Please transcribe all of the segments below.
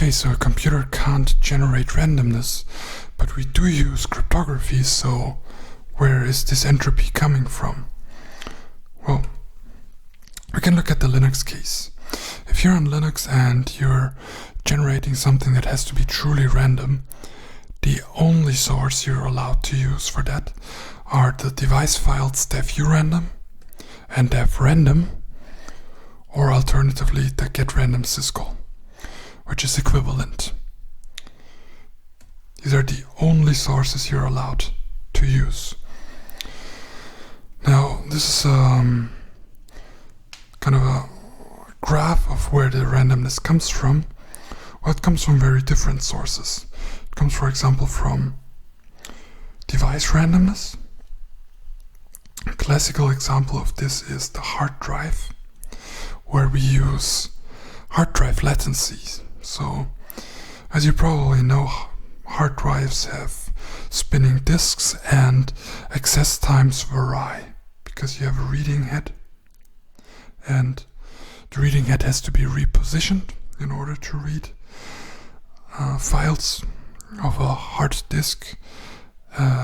Okay, so a computer can't generate randomness, but we do use cryptography, so where is this entropy coming from? Well, we can look at the Linux case. If you're on Linux and you're generating something that has to be truly random, the only source you're allowed to use for that are the device files dev_urandom and dev_random, or alternatively the getRandom syscall, which is equivalent. These are the only sources you're allowed to use. Now, this is kind of a graph of where the randomness comes from. Well, it comes from very different sources. It comes, for example, from device randomness. A classical example of this is the hard drive, where we use hard drive latencies. So, as you probably know, hard drives have spinning disks and access times vary because you have a reading head, and the reading head has to be repositioned in order to read files of a hard disk.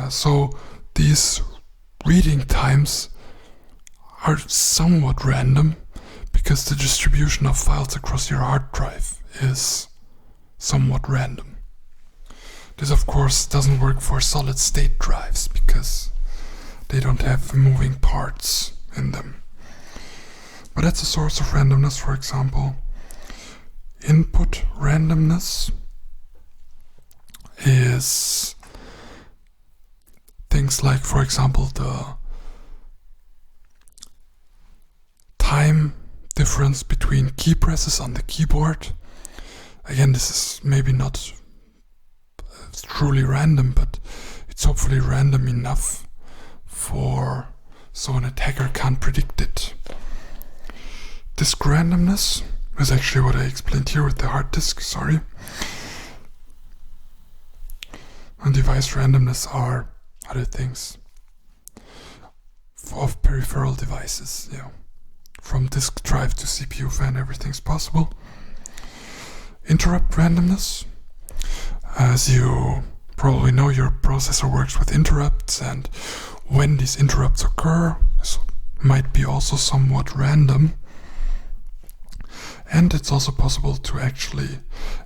So these reading times are somewhat random because the distribution of files across your hard drive is somewhat random. This, of course, doesn't work for solid-state drives because they don't have moving parts in them. But that's a source of randomness, for example. Input randomness is things like, for example, the time difference between key presses on the keyboard. Again, this is maybe not truly random, but it's hopefully random enough so an attacker can't predict it. Disk randomness is actually what I explained here with the hard disk, sorry. And device randomness are other things of peripheral devices, from disk drive to CPU fan, everything's possible. Interrupt randomness. As you probably know, your processor works with interrupts, and when these interrupts occur, this might be also somewhat random. And it's also possible to actually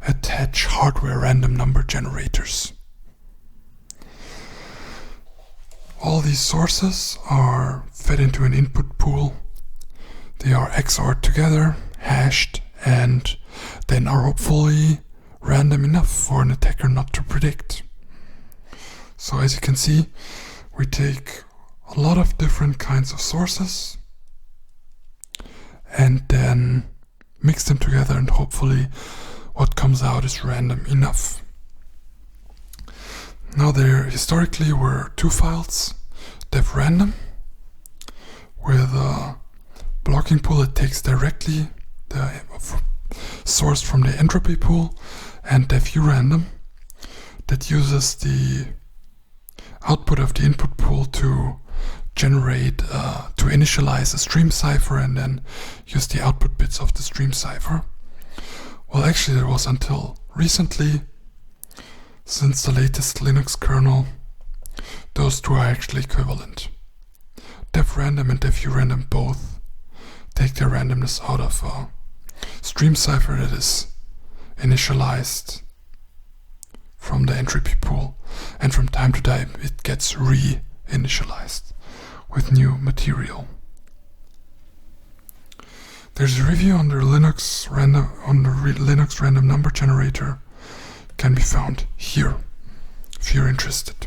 attach hardware random number generators. All these sources are fed into an input pool. They are XORed together, hashed, and then are hopefully random enough for an attacker not to predict. So as you can see, we take a lot of different kinds of sources and then mix them together, and hopefully what comes out is random enough. Now, there historically were two files, dev_random, with a blocking pool that takes directly the source from the entropy pool, and dev_urandom that uses the output of the input pool to generate, to initialize a stream cipher and then use the output bits of the stream cipher. Well, actually, there was until recently, since the latest Linux kernel, those two are actually equivalent. dev_random and dev_urandom both take their randomness out of a stream cipher that is initialized from the entropy pool, and from time to time it gets re-initialized with new material. There's a review on the Linux random number generator, can be found here if you're interested.